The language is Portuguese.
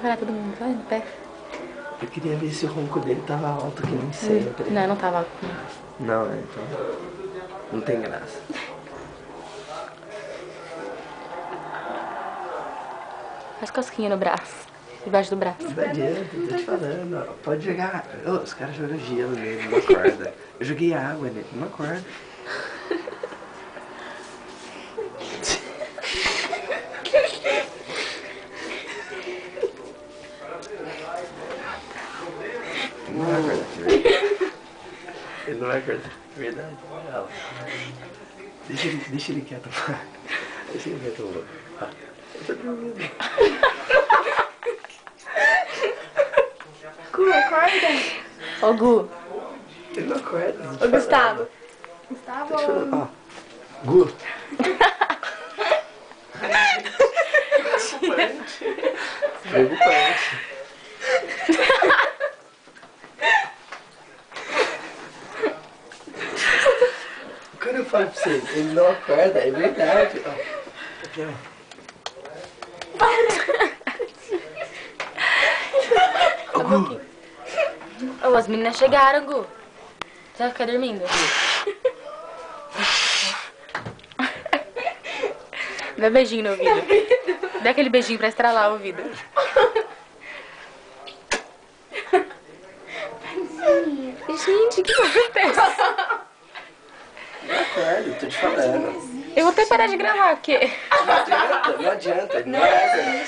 atrapalhar todo mundo, vai, no pé. Eu queria ver se o ronco dele tava alto, que nem sempre. Não, não tava alto. Não, né? Então não tem graça. Faz cosquinha no braço. Debaixo do braço. Não adianta, tô te falando. Ó. Pode jogar. Ô, os caras jogam gelo nele, não acorda. Eu joguei água nele, não acorda. Ele não vai acordar, de verdade. Ele não vai acordar, de verdade. Não. Deixa ele quieto. Deixa ele quieto, amor. Eu tô dormindo. Gu, acorda. Ô, Gu. Ele não acorda. Ô, Gustavo. Gustavo. Deixa eu... Ó. Gu. Preocupante. Quando eu falo pra você, ele não acorda, é verdade. Ó. Aqui, ó. Ô, Gu. Ô, as meninas chegaram, Gu. Você vai ficar dormindo? Dá beijinho no ouvido. Dá aquele beijinho pra estralar o ouvido. Gente, o que acontece? Não acorda, tô te falando. Eu vou até parar de gravar, porque... Não adianta, não adianta. Ele não é.